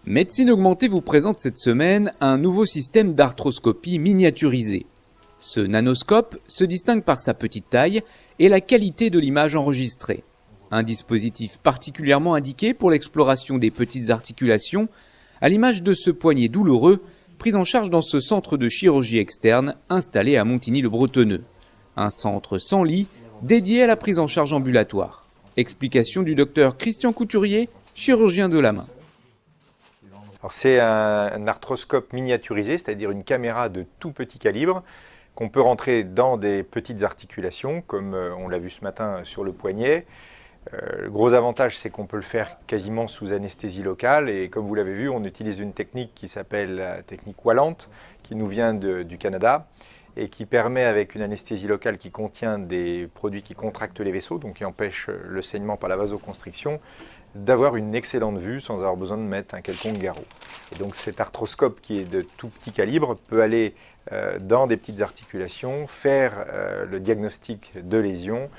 Médecine Augmentée vous présente cette semaine un nouveau système d'arthroscopie miniaturisé. Ce nanoscope se distingue par sa petite taille et la qualité de l'image enregistrée. Un dispositif particulièrement indiqué pour l'exploration des petites articulations, à l'image de ce poignet douloureux, pris en charge dans ce centre de chirurgie externe installé à Montigny-le-Bretonneux. Un centre sans lit, dédié à la prise en charge ambulatoire. Explication du docteur Christian Couturier, chirurgien de la main. C'est un arthroscope miniaturisé, c'est-à-dire une caméra de tout petit calibre qu'on peut rentrer dans des petites articulations, comme on l'a vu ce matin sur le poignet. Le gros avantage, c'est qu'on peut le faire quasiment sous anesthésie locale, et comme vous l'avez vu, on utilise une technique qui s'appelle la technique Wallante, qui nous vient du Canada, et qui permet, avec une anesthésie locale qui contient des produits qui contractent les vaisseaux, donc qui empêchent le saignement par la vasoconstriction, d'avoir une excellente vue sans avoir besoin de mettre un quelconque garrot. Et donc cet arthroscope qui est de tout petit calibre peut aller dans des petites articulations, faire le diagnostic de lésions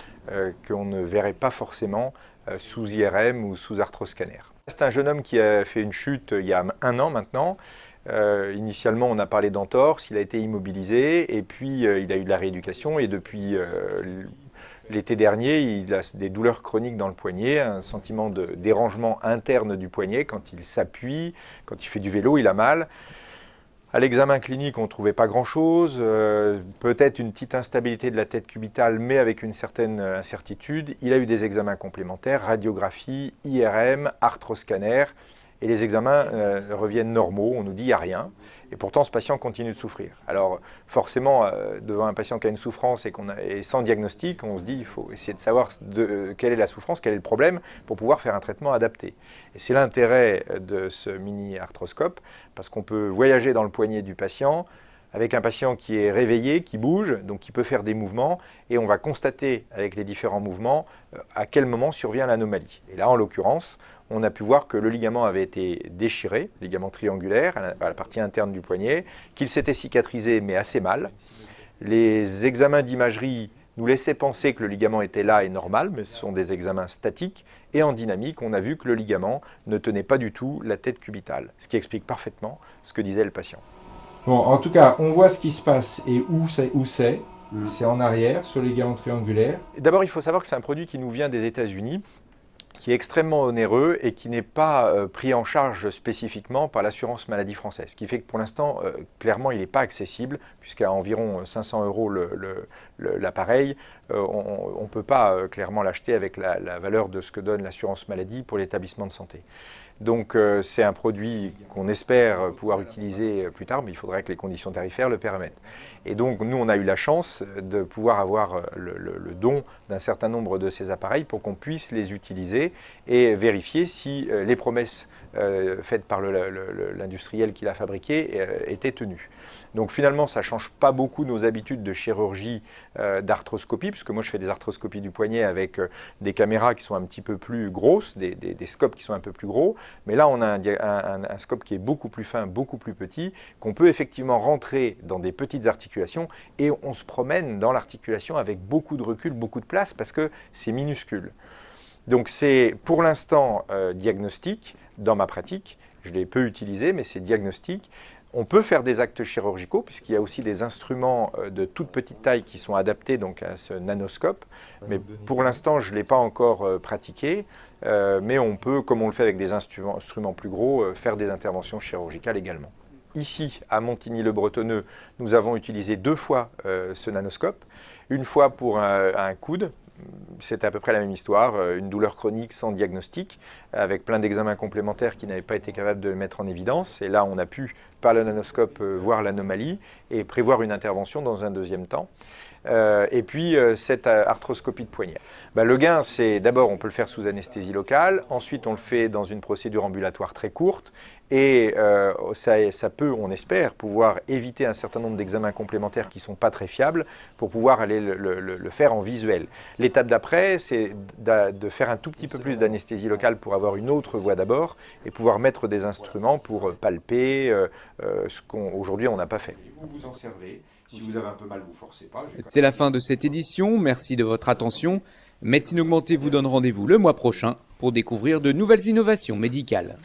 qu'on ne verrait pas forcément sous IRM ou sous arthroscanner. C'est un jeune homme qui a fait une chute il y a 1 an maintenant. Initialement, on a parlé d'entorse, il a été immobilisé et puis il a eu de la rééducation, et depuis l'été dernier, il a des douleurs chroniques dans le poignet, un sentiment de dérangement interne du poignet. Quand il s'appuie, quand il fait du vélo, il a mal. À l'examen clinique, on ne trouvait pas grand-chose, peut-être une petite instabilité de la tête cubitale, mais avec une certaine incertitude. Il a eu des examens complémentaires, radiographie, IRM, arthroscanner, et les examens reviennent normaux, on nous dit qu'il n'y a rien, et pourtant ce patient continue de souffrir. Alors forcément, devant un patient qui a une souffrance et sans diagnostic, on se dit qu'il faut essayer de savoir quelle est la souffrance, quel est le problème, pour pouvoir faire un traitement adapté. Et c'est l'intérêt de ce mini-arthroscope, parce qu'on peut voyager dans le poignet du patient, avec un patient qui est réveillé, qui bouge, donc qui peut faire des mouvements, et on va constater avec les différents mouvements à quel moment survient l'anomalie. Et là, en l'occurrence, on a pu voir que le ligament avait été déchiré, ligament triangulaire, à la partie interne du poignet, qu'il s'était cicatrisé, mais assez mal. Les examens d'imagerie nous laissaient penser que le ligament était là et normal, mais ce sont des examens statiques, et en dynamique, on a vu que le ligament ne tenait pas du tout la tête cubitale, ce qui explique parfaitement ce que disait le patient. Bon, en tout cas, on voit ce qui se passe et où c'est. C'est en arrière, sur le ligament triangulaire. D'abord, il faut savoir que c'est un produit qui nous vient des États-Unis, qui est extrêmement onéreux et qui n'est pas pris en charge spécifiquement par l'assurance maladie française. Ce qui fait que pour l'instant, clairement, il n'est pas accessible, puisqu'à environ 500 € l'appareil, on ne peut pas clairement l'acheter avec la valeur de ce que donne l'assurance maladie pour l'établissement de santé. Donc c'est un produit qu'on espère pouvoir utiliser plus tard, mais il faudrait que les conditions tarifaires le permettent. Et donc nous, on a eu la chance de pouvoir avoir le don d'un certain nombre de ces appareils pour qu'on puisse les utiliser et vérifier si les promesses faites par l'industriel qui l'a fabriqué étaient tenues. Donc finalement, ça ne change pas beaucoup nos habitudes de chirurgie d'arthroscopie, puisque moi je fais des arthroscopies du poignet avec des caméras qui sont un petit peu plus grosses, des scopes qui sont un peu plus gros, mais là on a un scope qui est beaucoup plus fin, beaucoup plus petit, qu'on peut effectivement rentrer dans des petites articulations, et on se promène dans l'articulation avec beaucoup de recul, beaucoup de place, parce que c'est minuscule. Donc c'est pour l'instant diagnostic dans ma pratique, je l'ai peu utilisé, mais c'est diagnostic. On peut faire des actes chirurgicaux, puisqu'il y a aussi des instruments de toute petite taille qui sont adaptés donc, à ce nanoscope. Mais pour l'instant, je ne l'ai pas encore pratiqué. Mais on peut, comme on le fait avec des instruments plus gros, faire des interventions chirurgicales également. Ici, à Montigny-le-Bretonneux, nous avons utilisé 2 fois ce nanoscope. Une fois pour un coude. C'est à peu près la même histoire, une douleur chronique sans diagnostic, avec plein d'examens complémentaires qui n'avaient pas été capables de le mettre en évidence. Et là, on a pu, par le nanoscope, voir l'anomalie et prévoir une intervention dans un deuxième temps. Et puis, cette arthroscopie de poignet. Le gain, c'est d'abord, on peut le faire sous anesthésie locale. Ensuite, on le fait dans une procédure ambulatoire très courte. Et ça peut, on espère, pouvoir éviter un certain nombre d'examens complémentaires qui ne sont pas très fiables pour pouvoir aller le faire en visuel. L'étape d'après, c'est de faire un tout petit peu plus d'anesthésie locale pour avoir une autre voie d'abord et pouvoir mettre des instruments pour palper, ce qu'aujourd'hui on n'a pas fait. Vous vous en servez. Si vous avez un peu mal, vous forcez pas. C'est la fin de cette édition, merci de votre attention. Médecine Augmentée vous donne rendez-vous le mois prochain pour découvrir de nouvelles innovations médicales.